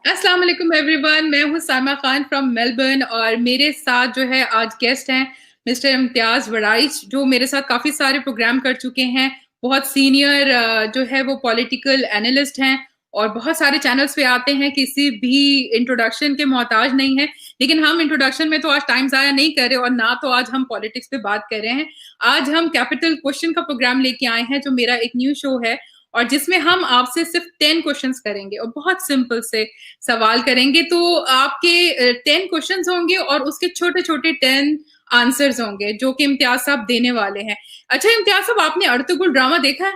अस्सलाम वालेकुम एवरीवन, मैं हूँ साइमा खान फ्रॉम मेलबर्न और मेरे साथ जो है आज गेस्ट हैं मिस्टर इम्तियाज़ वड़ाइच, जो मेरे साथ काफ़ी सारे प्रोग्राम कर चुके हैं। बहुत सीनियर जो है वो पॉलिटिकल एनालिस्ट हैं और बहुत सारे चैनल्स पे आते हैं, किसी भी इंट्रोडक्शन के मोहताज नहीं है। लेकिन हम इंट्रोडक्शन में तो आज टाइम ज़ाया नहीं कर रहे और ना तो आज हम पॉलिटिक्स पे बात कर रहे हैं। आज हम कैपिटल क्वेश्चन का प्रोग्राम लेके आए हैं, जो मेरा एक न्यू शो है और जिसमें हम आपसे सिर्फ 10 क्वेश्चंस करेंगे और बहुत सिंपल से सवाल करेंगे। तो आपके 10 क्वेश्चंस होंगे और उसके छोटे-छोटे 10 आंसर्स होंगे जो कि इम्तियाज साहब देने वाले हैं। अच्छा इम्तियाज साहब, आपने अर्तुगरुल ड्रामा देखा है?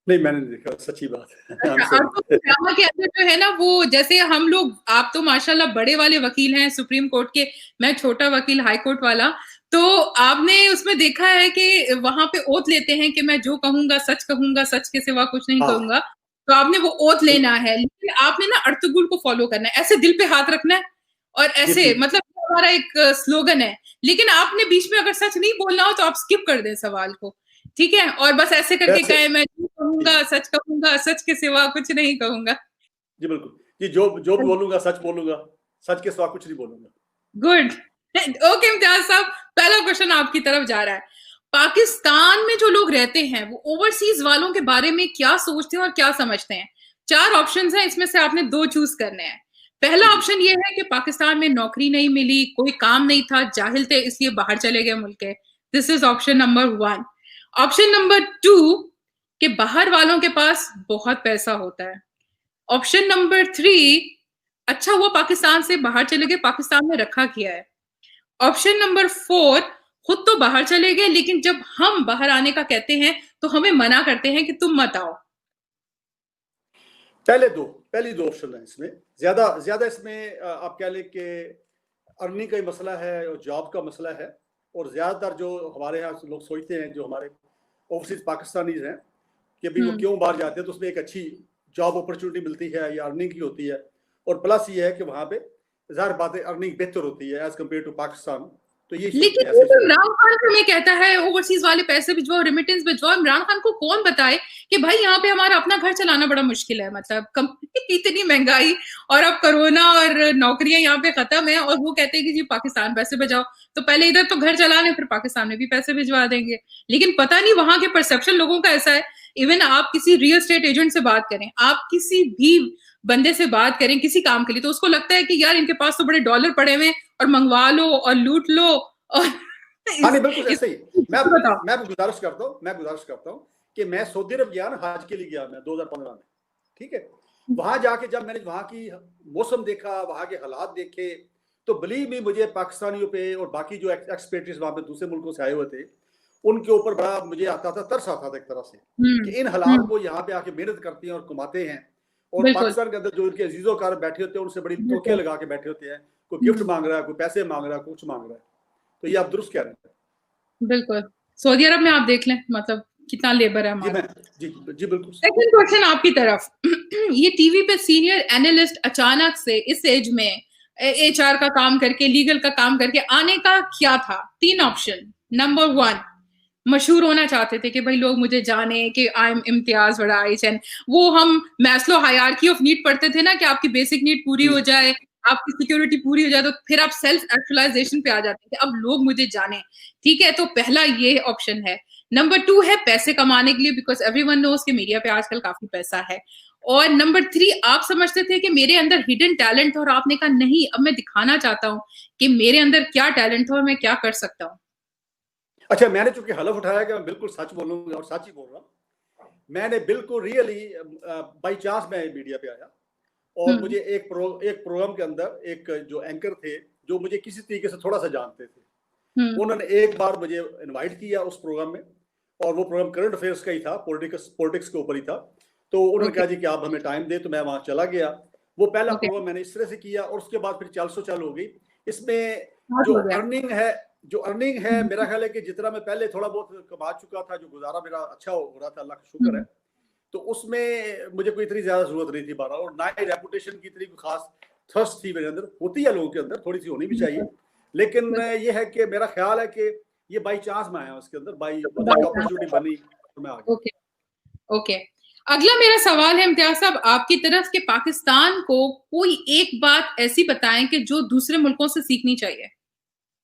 नहीं, मैंने नहीं देखा, सच्ची बात है। अच्छा, अर्तुगरुल ड्रामा के अंदर जो है ना, वो जैसे हम लोग, आप तो माशाल्लाह बड़े वाले वकील हैं सुप्रीम कोर्ट के, मैं छोटा वकील हाई कोर्ट वाला। तो आपने उसमें देखा है कि वहां पे ओथ लेते हैं कि मैं जो कहूंगा, सच के सिवा कुछ नहीं कहूंगा। तो आपने वो ओथ लेना है, लेकिन आपने ना अर्तुगरुल को फॉलो करना है, ऐसे दिल पे हाथ रखना है और ऐसे, मतलब हमारा एक स्लोगन है। लेकिन आपने बीच में अगर सच नहीं बोलना हो तो आप स्किप कर दें सवाल को, ठीक है? और बस ऐसे करके कहे मैं जो कहूंगा, सच के सिवा कुछ नहीं कहूंगा। जी बिल्कुल, जी जो भी बोलूंगा सच के सिवा कुछ नहीं बोलूंगा। गुड। ओके इम्तियाज साहब, पहला क्वेश्चन आपकी तरफ जा रहा है। पाकिस्तान में जो लोग रहते हैं वो ओवरसीज वालों के बारे में क्या सोचते हैं और क्या समझते हैं? 4 ऑप्शंस हैं, इसमें से आपने 2 चूज करने हैं। पहला ऑप्शन ये है कि पाकिस्तान में नौकरी नहीं मिली, कोई काम नहीं था, जाहिल थे इसलिए बाहर चले गए मुल्क के। This is option number 1। Option number 2 कि बाहर वालों के पास बहुत पैसा होता है। ऑप्शन नंबर 3, अच्छा हुआ पाकिस्तान से बाहर चले गए, पाकिस्तान में रखा किया है। ऑप्शन नंबर 4, खुद तो बाहर चले गए लेकिन जब हम बाहर आने का कहते हैं तो हमें मना करते हैं कि तुम मत आओ। पहली दो ऑप्शन है इसमें, ज्यादा इसमें आप कह लें कि अर्निंग का ही मसला है और जॉब का मसला है। और ज्यादातर जो हमारे यहाँ लोग सोचते हैं, जो हमारे ओवरसीज पाकिस्तानीज हैं, कि भी वो क्यों बाहर जाते हैं, तो उसमें एक अच्छी जॉब अपॉर्चुनिटी मिलती है या अर्निंग की होती है। और प्लस ये है कि वहाँ पे ज़ाहिर बात है अर्निंग बेहतर होती है एज कम्पेयर टू पाकिस्तान। तो ये लेकिन इमरान खान हमें कहता है ओवरसीज वाले पैसे भिजवाओ, रेमिटेंस भिजवाओ। इमरान खान को कौन बताए कि भाई यहाँ पे हमारा अपना घर चलाना बड़ा मुश्किल है, मतलब इतनी महंगाई और अब कोरोना और नौकरियां यहाँ पे खत्म है और वो कहते हैं कि जी पाकिस्तान पैसे भेजाओ। तो पहले इधर तो घर चला लें, फिर पाकिस्तान में भी पैसे भिजवा देंगे। लेकिन पता नहीं वहां के परसेप्शन लोगों का ऐसा है। इवन आप किसी रियल स्टेट एजेंट से बात करें, आप किसी भी बंदे से बात करें किसी काम के लिए, तो उसको लगता है कि यार इनके पास तो बड़े डॉलर पड़े हुए और मंगवा लो और लूट लो। और हाँ नहीं, बिल्कुल ऐसे ही। मैं गुजारिश करता हूँ कि मैं सऊदी अरब गया ना, हज के लिए गया मैं 2015 में, ठीक है। वहां जाके जब मैंने वहां की मौसम देखा, वहां के हालात देखे, तो बिलीव मी, मुझे पाकिस्तानियों पे और बाकी जो एक्सपेट्रियट्स वहां पे दूसरे मुल्कों से आए हुए थे, उनके ऊपर बड़ा मुझे आता था, तरस आता था एक तरह से, कि इन हालात को यहाँ पे आके मेहनत करते हैं और कमाते हैं, और पाकिस्तान के अंदर जो इनके अजीजों कार बैठे होते हैं उनसे बड़ी तोखे लगा के बैठे होते हैं। कोई गिफ्ट मांग रहा है, कोई पैसे मांग रहा है, कुछ मांग रहा है। तो ये आप दुरुस्त कह रहे हैं। बिल्कुल, सऊदी अरब में आप देख लें, मतलब कितना लेबर है हमारा। जी बिल्कुल। सेकंड क्वेश्चन आपकी तरफ। ये टीवी पे सीनियर एनालिस्ट अचानक से इस एज में एचआर का काम करके, लीगल का काम करके आने का क्या था? 3 ऑप्शन। नंबर 1, मशहूर होना चाहते थे कि भाई लोग मुझे जाने कि I am Imtiaz Waraich. And वो हम मैस्लो हायरार्की ऑफ नीड पढ़ते थे ना, कि आपकी बेसिक नीड पूरी हो जाए, आपकी सिक्योरिटी पूरी हो जाए, तो फिर आप सेल्फ एक्चुअलाइजेशन पे आ जाते थे। अब लोग मुझे जाने, ठीक है। तो पहला ये ऑप्शन है। नंबर 2 है पैसे कमाने के लिए, बिकॉज एवरीवन नोज कि मीडिया पे आजकल काफी पैसा है। और नंबर 3, आप समझते थे कि मेरे अंदर हिडन टैलेंट है और आपने कहा नहीं, अब मैं दिखाना चाहता हूँ कि मेरे अंदर क्या टैलेंट है और मैं क्या कर सकता हूँ। अच्छा, मैंने चूंकि हलफ उठाया कि मैं बिल्कुल सच बोलूंगा और सच ही बोल रहा हूँ। मैंने बिल्कुल रियली बाई चांस मैं मीडिया पे आया और मुझे एक प्रोग्राम के अंदर एक जो एंकर थे, जो मुझे किसी तरीके से थोड़ा सा जानते थे, उन्होंने एक बार मुझे इनवाइट किया उस प्रोग्राम में, और वो प्रोग्राम करंट अफेयर्स का ही था, पॉलिटिक्स के ऊपर ही था। तो उन्होंने कहा जी कि आप हमें टाइम दे, तो मैं वहां चला गया। वो पहला प्रोग्राम मैंने इस तरह से किया, और उसके बाद फिर चाल हो गई। इसमें जो अर्निंग है मेरा ख्याल है कि जितना मैं पहले थोड़ा बहुत कमा चुका था, जो गुजारा मेरा अच्छा हो रहा था, अल्लाह का शुक्र है, तो उसमें मुझे कोई इतनी ज्यादा जरूरत नहीं थी बारह, और ना ही रेपुटेशन की इतनी खास थ्रस्ट थी मेरे अंदर। होती है लोगों के अंदर, थोड़ी सी होनी भी चाहिए, लेकिन ये है कि मेरा ख्याल है कि ये बाई चांस में आया उसके अंदर, बाई अपॉर्चुनिटी बनी तो मैं आ गया। ओके। अगला मेरा सवाल है इम्तियाज साहब आपकी तरफ कि पाकिस्तान को कोई एक बात ऐसी बताएं कि जो दूसरे मुल्कों से सीखनी चाहिए,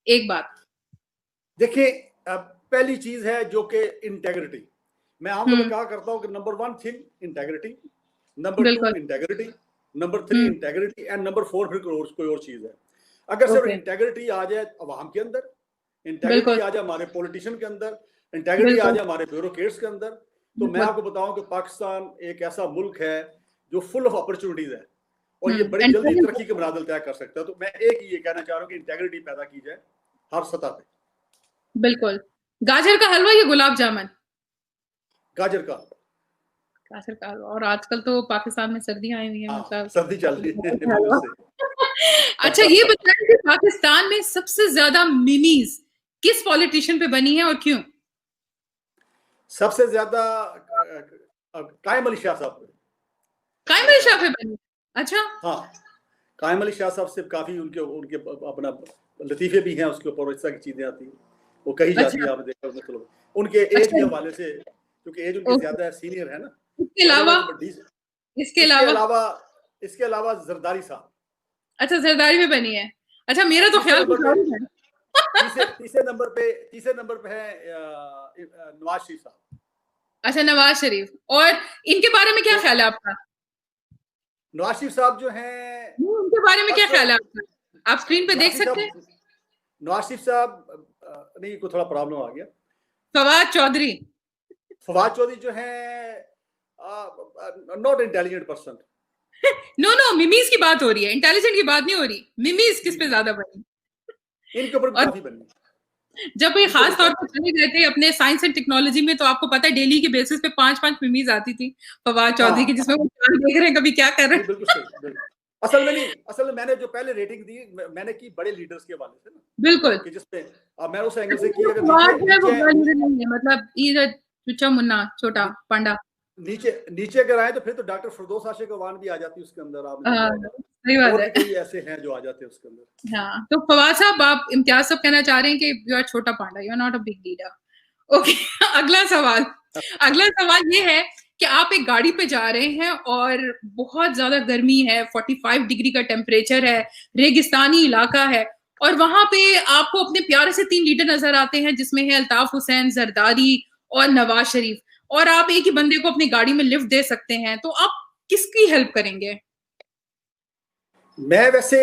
एक बात। देखिए, पहली चीज है जो कि इंटेग्रिटी। मैं आमतौर पर कहा करता हूं कि number 1 thing integrity, number 2 integrity, number 3 integrity and number 4 फिर कोई और चीज है। अगर सिर्फ इंटेग्रिटी आ जाए अवाम के अंदर, इंटेग्रिटी आ जाए हमारे पॉलिटिशियन के अंदर, इंटेग्रिटी आ जाए हमारे ब्यूरोक्रेट्स के अंदर, तो मैं आपको बताऊं कि पाकिस्तान एक ऐसा मुल्क है जो फुल ऑफ अपॉर्चुनिटीज है और ये बड़ी जल्दी तरक्की के मनाजिल तय कर सकता है। तो मैं एक ही ये कहना चाह रहा हूँ कि इंटेग्रिटी पैदा की जाए हर सतह पे। बिल्कुल। गाजर का हलवा या गुलाब जामुन? गाजर का हलवा। और आजकल तो पाकिस्तान में सर्दियां आई हुई हैं, मतलब सर्दी चल रही है। अच्छा, ये बताएं कि पाकिस्तान में सबसे ज्यादा मीमीज किस पॉलिटिशियन पे बनी है और क्यों? सबसे ज्यादा कायम अली शाह साहब पे। कायम अली शाह पे बनी? अच्छा। हाँ, कायम अली शाह साहब से काफी उनके अपना लतीफे भी हैं उसके ऊपर, इस तरह की चीजें आती हैं, वो कही जाती है, आपने देखा मतलब उनके एज के हवाले से, क्योंकि एज उनकी ज्यादा है, सीनियर है ना। इसके अलावा जरदारी साहब। अच्छा, जरदारी में बनी है। अच्छा, मेरा तो ख्याल तीसरे नंबर पे है नवाज शरीफ साहब। अच्छा, नवाज शरीफ। और इनके बारे में क्या ख्याल है आपका? नवाज शरीफ साहब जो हैं, उनके बारे में क्या ख्याल है आपका? आप स्क्रीन पे देख सकते हैं। नवाज शरीफ साहब नहीं, को थोड़ा प्रॉब्लम आ गया। फवाद चौधरी जो है नॉट इंटेलिजेंट पर्सन। नो, मिमीज की बात हो रही है, इंटेलिजेंट की बात नहीं हो रही। मिमीज किस पे ज्यादा बनी? इनके ऊपर काफी बनी। जब कोई खास तौर पर चले गए थे अपने साइंस एंड टेक्नोलॉजी में, तो आपको पता है डेली के बेसिस पे 5-5 मिमीज आती थी फवाद चौधरी की, जिसमें वो देख रहे हैं कभी क्या कर रहे हैं। बिल्कुल सही। असल में मैंने जो पहले रेटिंग दी मैंने की बड़े लीडर्स के हवाले से ना, बिल्कुल, कि जिसपे मैं उस एंगल से की। अगर मतलब ये चुच्चा मुन्ना छोटा पांडा नीचे अगर आए तो फिर तो डॉक्टर फिरदौस आशिक अवान भी आ जाती है उसके अंदर। आप सही बात है, कई ऐसे हैं जो आ जाते हैं उसके अंदर। हाँ, तो फवाद साहब, आप इम्तियाज साहब कहना चाह रहे हैं कि यू आर छोटा panda, you are not a big leader. Okay. अगला सवाल ये है कि आप एक गाड़ी पे जा रहे हैं और बहुत ज्यादा गर्मी है, 45 डिग्री का टेम्परेचर है, रेगिस्तानी इलाका है, और वहां पे आपको अपने प्यारे से 3 लीडर नजर आते हैं, जिसमें है अल्ताफ हुसैन, जरदारी और नवाज शरीफ, और आप एक ही बंदे को अपनी गाड़ी में लिफ्ट दे सकते हैं, तो आप किसकी हेल्प करेंगे? मैं वैसे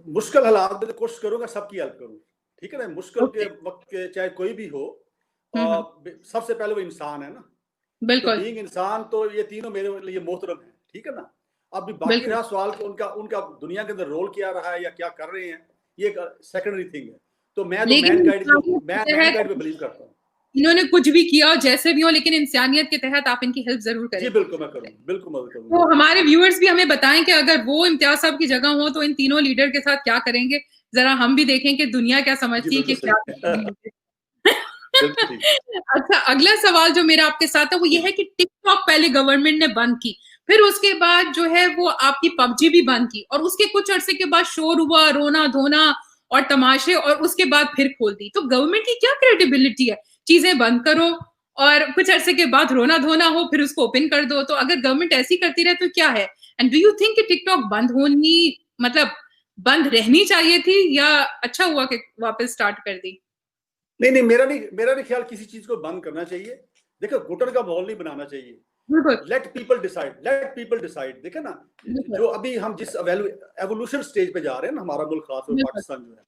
मुश्किल हालात में कोशिश करूंगा सबकी हेल्प करूं, ठीक है ना। मुश्किल के वक्त के चाहे कोई भी हो, सबसे पहले वो इंसान है ना। बिल्कुल। तो बीइंग इंसान, तो ये तीनों मेरे लिए मोहतरम है, ठीक है ना। अब भी बाकी रहा सवाल कि उनका दुनिया के अंदर रोल क्या रहा है या क्या कर रहे हैं, ये एक सेकेंडरी थिंग है। तो मैं तो मैन गाइड पे बिलीव करता हूँ। इन्होंने कुछ भी किया जैसे भी हो, लेकिन इंसानियत के तहत आप इनकी हेल्प जरूर करें। जी बिल्कुल, मैं करूँ, बिल्कुल मदद करूँ। तो हमारे व्यूअर्स भी हमें बताएं कि अगर वो इम्तियाज साहब की जगह हो तो इन तीनों लीडर के साथ क्या करेंगे, जरा हम भी देखें कि दुनिया क्या समझती है कि क्या। अच्छा, अगला सवाल जो मेरा आपके साथ है वो ये है कि टिकटॉक पहले गवर्नमेंट ने बंद की, फिर उसके बाद जो है वो आपकी पबजी भी बंद की, और उसके कुछ अरसे के बाद शोर हुआ, रोना धोना और तमाशे, और उसके बाद फिर खोल दी। तो गवर्नमेंट की क्या क्रेडिबिलिटी है? चीजें बंद करो और कुछ अरसे के बाद रोना धोना हो, फिर उसको ओपन कर दो। तो अगर गवर्नमेंट ऐसी करती रहे तो क्या है? एंड डू यू थिंक कि टिकटॉक बंद होनी, मतलब बंद रहनी चाहिए थी, या अच्छा हुआ कि वापस स्टार्ट कर दी? नहीं, मेरा नहीं ख्याल किसी चीज को बंद करना चाहिए। देखो, घुटन का माहौल नहीं बनाना चाहिए। Let people decide. देखे ना, जो अभी हम जिस एवोल्यूशन स्टेज पे जा रहे हैं ना, हमारा मुल्क खास और पाकिस्तान जो है,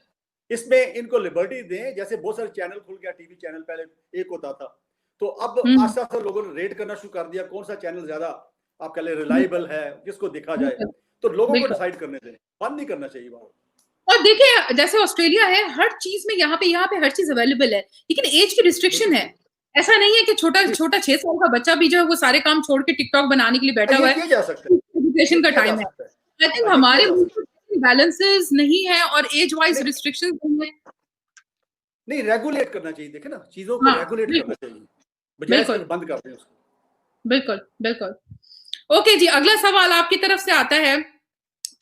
इसमें इनको लिबर्टी दें। जैसे बहुत सारे चैनल खुल गया, टीवी चैनल पहले एक होता था, तो अब आस्ते आस्ते लोगों ने रेट करना शुरू कर दिया, कौन सा चैनल ज्यादा आप कह ले रिलायबल है, जिसको देखा जाए, तो लोगों को डिसाइड करने दें, बंद नहीं करना चाहिए बात। और देखिए, जैसे ऑस्ट्रेलिया है, हर चीज में यहाँ पे हर चीज अवेलेबल है, लेकिन एज की रिस्ट्रिक्शन है। ऐसा नहीं है कि छोटा 6 साल का बच्चा भी जो है वो सारे काम छोड़ के टिकटॉक बनाने के लिए बैठा हुआ है। एजुकेशन का टाइम है। आई थिंक हमारे बैलेंसेस नहीं है और एज वाइज रिस्ट्रिक्शंस नहीं, रेगुलेट करना चाहिए। देखे ना, चीजों को रेगुलेट करना चाहिए, बजाय इसके बंद कर दें उसको। बिल्कुल। ओके जी, अगला सवाल आपकी तरफ से आता है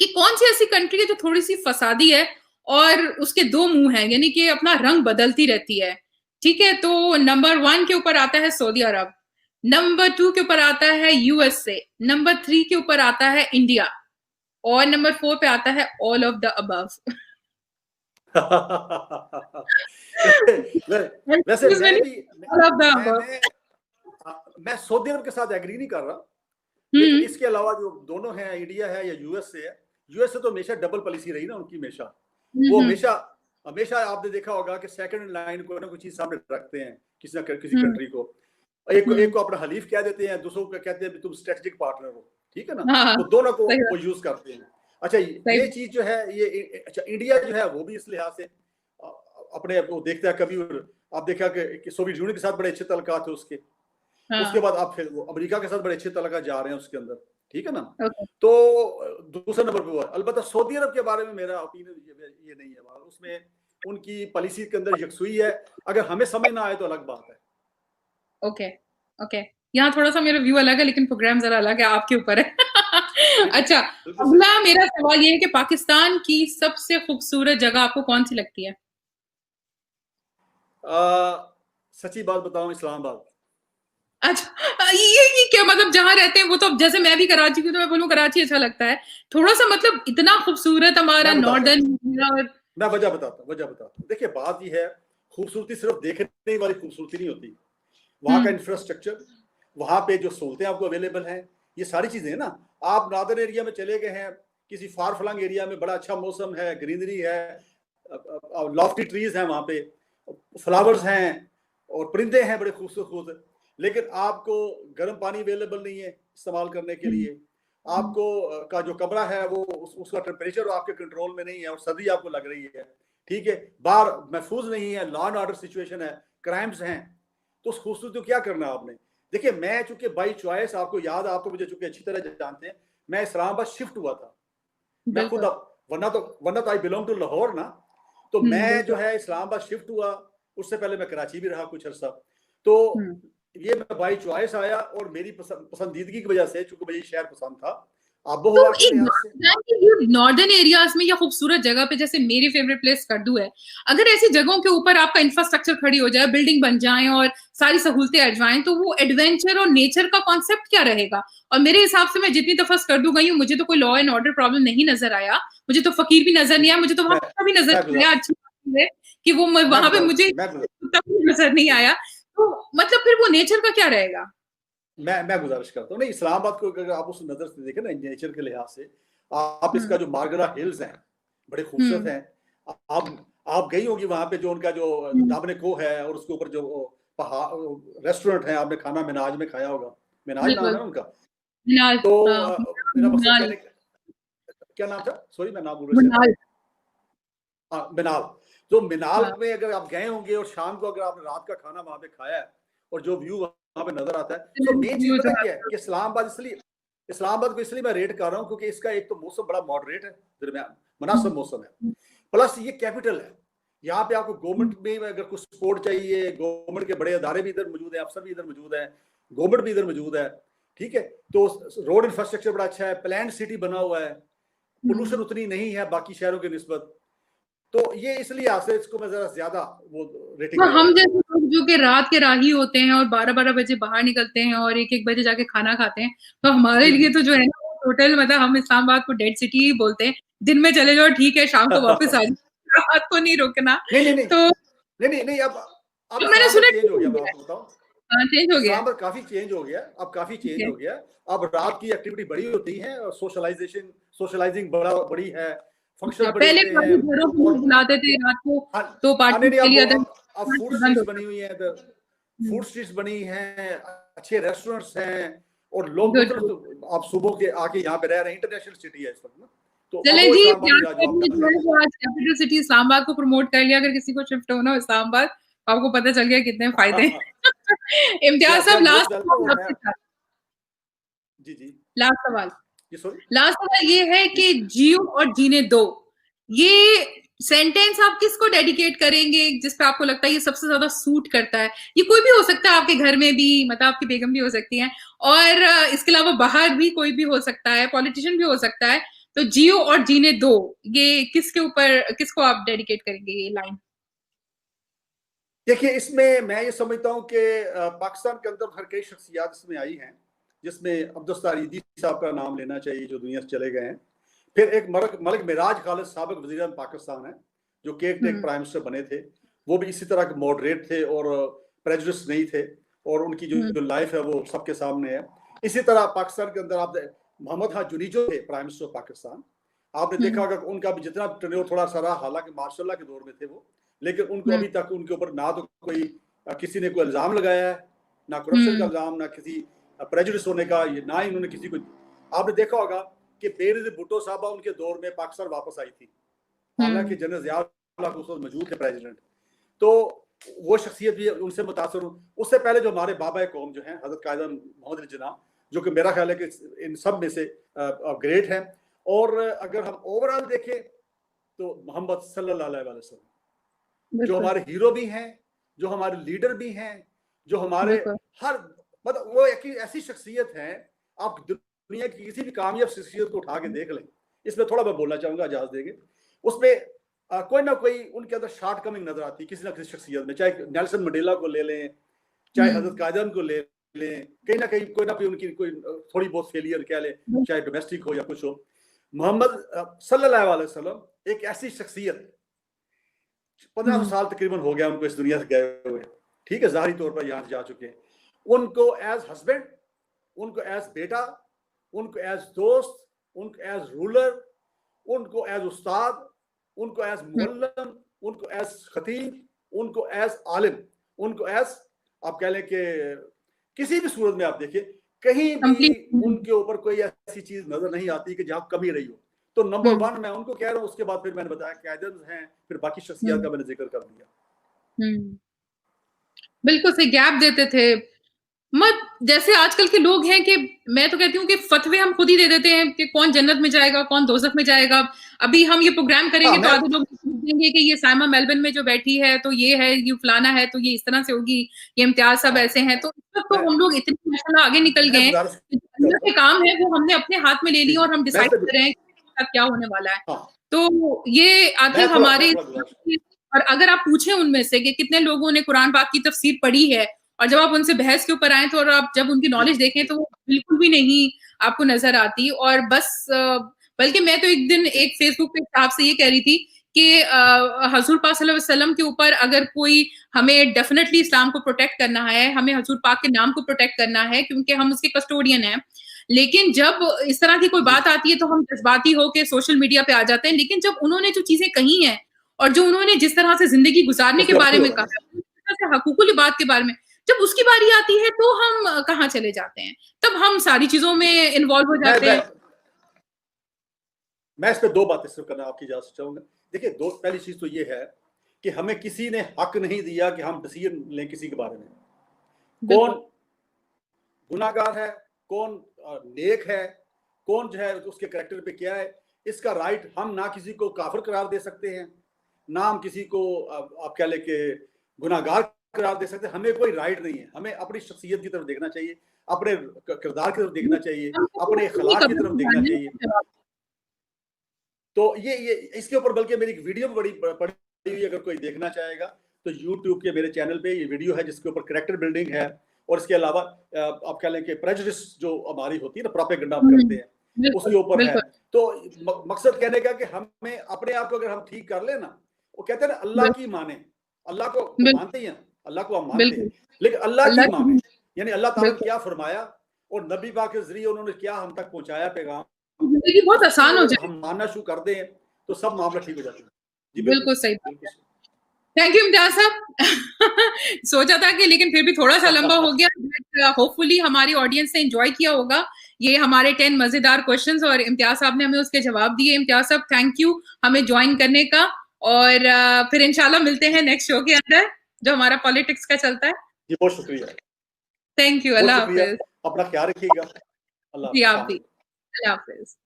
कि कौन सी ऐसी कंट्री है जो थोड़ी सी फसादी है और उसके 2 मुंह हैं, यानी कि अपना रंग बदलती रहती है, ठीक है? तो नंबर 1 के ऊपर आता है सऊदी अरब, नंबर 2 के ऊपर आता है यूएसए, नंबर 3 के ऊपर आता है इंडिया, और नंबर 4 पे आता है ऑल ऑफ द अबव। वैसे मैं भी ऑल ऑफ द अबव। मैं सऊदी अरब के साथ एग्री नहीं कर रहा, लेकिन इसके अलावा जो दोनों हैं, इंडिया है या यूएसए है, यूएसए तो हमेशा डबल पॉलिसी रही ना उनकी, हमेशा वो हमेशा हमेशा आपने देखा होगा कि सेकंड लाइन को ना कोई चीज सामने रखते हैं किसी कंट्री को, एक को अपना हलीफ कह देते हैं, दूसरों को कहते हैं तुम स्ट्रेटेजिक पार्टनर हो, ठीक है ना, हाँ, तो दोनों को सही वो यूज करते हैं। अच्छा, ये चीज जो है ये, अच्छा इंडिया जो है वो भी इस लिहाज से अपने वो देखता है, कभी आप देखा कि सोवियत यूनियन के साथ बड़े अच्छे तल्लुकात थे उसके, उसके बाद आप फिर वो अमेरिका के साथ बड़े अच्छे तल्लुकात जा रहे हैं उसके अंदर, ठीक है ना। तो दूसरे नंबर पे हुआ। अलबत्ता सऊदी अरब के बारे में मेरा ओपिनियन ये नहीं है, उसमें उनकी पॉलिसी के अंदर यकसुई है, अगर हमें समझ ना आए तो अलग बात है। ओके ओके, यहाँ थोड़ा सा मेरा व्यू अलग है, लेकिन प्रोग्राम जरा अलग है, आपके ऊपर है। अच्छा, अगला मेरा सवाल ये है कि पाकिस्तान की सबसे खूबसूरत जगह आपको कौन सी लगती है? सच्ची बात बताऊं, इस्लामाबाद। अच्छा, ये क्या मतलब, जहाँ रहते हैं वो तो, जैसे मैं भी कराची की, तो मैं बोलूँ कराची अच्छा लगता है थोड़ा सा, मतलब इतना खूबसूरत हमारा नॉर्दर्न। मैं वजह बताता हूँ। देखिए बात ये है, खूबसूरती सिर्फ देखने वाली खूबसूरती नहीं होती, वहाँ का इंफ्रास्ट्रक्चर, वहाँ पे जो सहूलतें आपको अवेलेबल हैं, ये सारी चीजें हैं ना। आप नॉर्दर्न एरिया में चले गए हैं, किसी फार फ्लंग एरिया में बड़ा अच्छा मौसम है, ग्रीनरी है, लॉफ्टी ट्रीज हैं, वहाँ पे फ्लावर्स हैं और परिंदे हैं बड़े खूबसूरत, लेकिन आपको गर्म पानी अवेलेबल नहीं है इस्तेमाल करने के लिए, आपको का जो कमरा है वो उसका टेम्परेचर आपके कंट्रोल में नहीं है और सर्दी आपको लग रही है, ठीक है, बाहर महफूज नहीं है, लॉ एंड ऑर्डर सिचुएशन है, क्राइम्स हैं, तो उस खूबसूरती को क्या करना आपने। देखिए मैं चूंकि बाई चॉइस, आपको याद, आप तो मुझे चूंकि अच्छी तरह जानते हैं, मैं इस्लामाबाद शिफ्ट हुआ था, मैं खुद, वरना तो आई बिलोंग टू लाहौर ना, तो मैं जो है इस्लामाबाद शिफ्ट हुआ, उससे पहले मैं कराची भी रहा कुछ अर्सा, तो ये मैं बाई चॉइस आया और मेरी पसंदीदगी की वजह से, चूंकि मुझे शहर पसंद था, आबो हवा के लिहाज से। नॉर्दर्न एरियाज में या खूबसूरत जगह पे, जैसे मेरी फेवरेट प्लेस कर्दू है, अगर ऐसी जगहों के ऊपर आपका इंफ्रास्ट्रक्चर खड़ी हो जाए, बिल्डिंग बन जाए और सारी सहूलतें आ जाएं, तो वो एडवेंचर और नेचर का कॉन्सेप्ट क्या रहेगा। और मेरे हिसाब से मैं जितनी दफा कर्दू गई हूँ, मुझे तो कोई लॉ एंड ऑर्डर प्रॉब्लम नहीं नजर आया, मुझे तो फकीर भी नजर नहीं आया, मुझे तो वहां भी नजर नहीं आया। अच्छी बात है कि वो वहां पे मुझे नजर नहीं आया, तो मतलब फिर वो नेचर का क्या रहेगा। मैं गुजारिश करता हूँ, नहीं इस्लामाबाद को अगर आप उस नजर से देखें ना, नेचर के लिहाज से, आप इसका जो मार्गरा हिल्स हैं बड़े खूबसूरत हैं, आप गई होगी वहां पे, जो उनका जो दामने को है और उसके ऊपर जो पहाड़ रेस्टोरेंट है, आपने खाना मिनाज में खाया होगा, मिनाज नाम है उनका, तो मेरा मकसद कहने, क्या नाम था, सॉरी मैं नाम भूल रहा था, मिनाल। तो मिनाल में अगर आप गए होंगे और शाम को अगर आपने रात का खाना वहां पे खाया है और जो व्यू वहां पे नजर आता है, तो मेन चीज पता क्या है कि इस्लामाबाद को इसलिए मैं रेट कर रहा हूँ क्योंकि इसका एक तो मौसम बड़ा मॉडरेट है, दरमियान मुनासिब मौसम है, प्लस ये कैपिटल है, यहाँ पे आपको गवर्नमेंट में अगर कुछ सपोर्ट चाहिए, गवर्नमेंट के बड़े अदारे भी इधर मौजूद है, अफसर भी इधर मौजूद है, गवर्नमेंट भी इधर मौजूद है, ठीक है, तो रोड इंफ्रास्ट्रक्चर बड़ा अच्छा है, प्लान सिटी बना हुआ है, पोल्यूशन उतनी नहीं है बाकी शहरों की निस्बत, तो ये इसलिए आपसे इसको मैं जरा ज्यादा वो रेटिंग हम जैसे लोग जो कि रात के राही होते हैं और 12-12 बजे बाहर निकलते हैं और 1-1 बजे जाके खाना खाते हैं, तो हमारे लिए तो जो है ना टोटल, मतलब हम इस्लामाबाद को डेड सिटी ही बोलते हैं। दिन में चले जाओ ठीक है, शाम को वापस आ जाओ, रात को नहीं रुकना। तो नहीं अब मैंने सुना चेंज हो गया, मैं आपको बताऊं, चेंज हो गया, काफी चेंज हो गया, अब काफी चेंज हो गया, अब रात की एक्टिविटी बड़ी होती है और सोशलाइजिंग बड़ी है, फंक्शन बड़े पहले घरों को बुलाते थे रात को, तो पार्टी के लिए अब फूड स्ट्रीट्स बनी हुई है, फूड स्ट्रीट्स बनी है, अच्छे रेस्टोरेंट्स हैं और लोग मतलब आप सुबह के आके यहाँ पे रह रहे हैं, इंटरनेशनल सिटी है इस वक्त ना, तो चले जी, आज कैपिटल सिटी इस्लामाबाद को प्रमोट कर लिया, अगर किसी को शिफ्ट होना हो इस्लामाबाद, आपको पता चल गया कितने फायदे हैं। इम्तियाज साहब, लास्ट सवाल ये है कि जियो और जीने दो, ये सेंटेंस आप किसको डेडिकेट करेंगे, जिस पे आपको लगता है ये सबसे ज्यादा सूट करता है। ये कोई भी हो सकता है, आपके घर में भी, मतलब आपकी बेगम भी हो सकती है, और इसके अलावा बाहर भी कोई भी हो सकता है, पॉलिटिशियन भी हो सकता है। तो जियो और जीने दो, ये किसके ऊपर, किसको आप डेडिकेट करेंगे ये लाइन? देखिए, इसमें मैं ये समझता हूँ कि पाकिस्तान के अंदर हर कई शख्सियात इसमें आई हैं, जिसमें अब्दुस्तार ईदी साहब का नाम लेना चाहिए, जो दुनिया से चले गए हैं। फिर एक मलिक मिराज खालिद साबिक वज़ीर-ए-आज़म पाकिस्तान है, जो केक टेक प्राइम मिनिस्टर बने थे। वो भी इसी तरह के मॉडरेट थे और प्रेजुडिस नहीं थे, और उनकी जो लाइफ है वो सबके सामने है। इसी तरह पाकिस्तान के अंदर आप मोहम्मद खान जुनीजो थे प्राइम मिनिस्टर ऑफ पाकिस्तान। आपने देखा होगा उनका भी जितना टेन्योर थोड़ा सा रहा, हालांकि मार्शल लॉ के दौर में थे वो, लेकिन उनको अभी तक उनके ऊपर ना तो कोई किसी ने कोई इल्जाम लगाया है, ना करप्शन का इल्जाम, ना किसी प्रेजुडिस होने का, ना ही उन्होंने किसी को। आपने देखा होगा कि बेनज़ीर भुट्टो साहबा उनके दौर में पाकिस्तान वापस आई थी, हालांकि जनरल ज़िया उस वक्त मौजूद थे प्रेसिडेंट। तो वो शख्सियत भी उनसे मुतासर हूँ। उससे पहले जो हमारे बाबा कौम जो हैं हज़रत कायद मोहम्मद अली जिन्ना, जो कि मेरा ख्याल है कि इन सब में से ग्रेट हैं। और अगर हम ओवरऑल देखें तो मोहम्मद सल्लल्लाहु अलैहि वसल्लम जो हमारे हीरो भी हैं, जो हमारे लीडर भी हैं, जो हमारे हर मतलब वो एक ऐसी शख्सियत है, आप दुनिया की किसी भी कामयाब शख्सियत को उठा के देख लें। इसमें थोड़ा मैं बोलना चाहूंगा, इजाजत देंगे, उसमें कोई ना कोई उनके अंदर शॉर्ट कमिंग नजर आती है किसी ना किसी शख्सियत में, चाहे नेल्सन मंडेला को ले लें, चाहे हजरत कायदम को ले लें, कहीं ना कहीं कोई ना कोई उनकी कोई थोड़ी बहुत फेलियर कह लें, चाहे डोमेस्टिक हो या कुछ हो। मोहम्मद सल्लल्लाहु अलैहि वसल्लम एक ऐसी शख्सियत, 1500 साल तकरीबन हो गया उनको इस दुनिया से गए हुए, ठीक है, ज़ाहिरी तौर पर यहाँ से जा चुके हैं। उनको एज हस्बैंड, उनको एज बेटा, उनको एज दोस्त, उनको एज रूलर, उनको एज उस्ताद, उनको एज मुअल्लिम, उनको एज खतीब, उनको एज आलिम, उनको एज आप कह लें कि किसी भी सूरत में आप देखिए कहीं भी उनके ऊपर कोई ऐसी चीज नजर नहीं आती कि जहां कमी रही हो। तो नंबर 1 मैं उनको कह रहा हूँ, उसके बाद फिर मैंने बताया कायदे हैं, फिर बाकी शख्सियत का मैंने जिक्र कर दिया। बिल्कुल से गैप देते थे, मत जैसे आजकल के लोग हैं कि मैं तो कहती हूँ कि फतवे हम खुद ही दे देते हैं कि कौन जन्नत में जाएगा, कौन दोज़ख में जाएगा। अभी हम ये प्रोग्राम करेंगे तो आधे लोग देंगे कि ये साइमा मेलबर्न में जो बैठी है तो ये है, ये फलाना है, तो ये इस तरह से होगी, ये इम्तियाज सब ऐसे हैं। तो हम लोग इतने माशाल्लाह आगे निकल गए हैं, जो काम है वो हमने अपने हाथ में ले लिया और हम डिसाइड कर रहे हैं कि क्या होने वाला है। तो ये आई थिंक हमारे, और अगर आप पूछें उनमें से कि कितने लोगों ने कुरान पाक की तफसीर पढ़ी है, और जब आप उनसे बहस के ऊपर आए तो और आप जब उनकी नॉलेज देखें तो वो बिल्कुल भी नहीं आपको नजर आती। और बस बल्कि मैं तो एक दिन एक फेसबुक पे साहब से ये कह रही थी कि हजूर पाक सल्लल्लाहु अलैहि वसल्लम के ऊपर अगर कोई, हमें डेफिनेटली इस्लाम को प्रोटेक्ट करना है, हमें हजूर पाक के नाम को प्रोटेक्ट करना है क्योंकि हम उसके कस्टोडियन हैं। लेकिन जब इस तरह की कोई बात आती है तो हम जज्बाती होकर सोशल मीडिया पे आ जाते हैं। लेकिन जब उन्होंने जो चीजें कही हैं और जो उन्होंने जिस तरह से जिंदगी गुजारने के बारे में कहा, हकूकुल इबाद के बारे में, जब उसकी बारी आती है तो हम कहाँ चले जाते हैं, तब हम सारी चीजों में इन्वॉल्व हो जाते हैं। मैं इस पे 2 बातें सिर्फ करना आपकी इजाजत चाहूंगा। देखिए, पहली चीज तो ये है कि हमें किसी ने हक नहीं दिया कि हम डिसीजन लें किसी के बारे में, कौन गुनाहगार है, कौन नेक है, कौन जो है उसके कैरेक्टर पे क्या है, इसका राइट हम ना किसी को काफिर करार दे सकते हैं, ना हम किसी को आप कह लें कि गुनाहगार करार दे सकते हैं। हमें कोई राइट नहीं है। हमें अपनी शख्सियत की तरफ देखना चाहिए, अपने किरदार की तरफ देखना चाहिए, अपने अखलाक की तरफ देखना चाहिए। तो ये इसके ऊपर बल्कि मेरी एक वीडियो बड़ी पड़ी हुई, अगर कोई देखना चाहेगा तो YouTube के मेरे चैनल पे ये वीडियो है जिसके ऊपर कैरेक्टर बिल्डिंग है, और इसके अलावा आप कह लें कि प्रेजुडिस जो हमारी होती है ना, प्रोपेगेंडा करते हैं, उसके ऊपर है। तो मकसद कहने का कि हमें अपने आप को अगर हम ठीक कर ले ना, वो कहते हैं ना अल्लाह की माने, अल्लाह को मानते हैं, अल्लाह को हम मानते हैं, लेकिन अल्लाह की माने यानी अल्लाह ताला ने क्या फरमाया और नबी पाक के जरिए उन्होंने क्या हम तक पहुंचाया पैगाम, जिंदगी बहुत आसान हो जाए। हम मानना शुरू कर दें तो सब मामला ठीक हो जाता है। जी बिल्कुल सही। थैंक यू इम्तियाज साहब। सोचा था कि लेकिन फिर भी थोड़ा सा लंबा हो गया, होपफुली हमारी ऑडियंस ने एंजॉय किया होगा ये हमारे 10 मजेदार क्वेश्चंस, और इम्तियाज साहब ने हमें उसके जवाब दिए। इम्तियाज साहब थैंक यू हमें ज्वाइन करने का, और फिर इंशाल्लाह मिलते हैं नेक्स्ट शो के अंदर जो हमारा पॉलिटिक्स का चलता है। जी बहुत शुक्रिया, थैंक यू, अल्लाह हाफिज, अपना ख्याल रखिएगा। जी आप भी, अल्लाह हाफिज।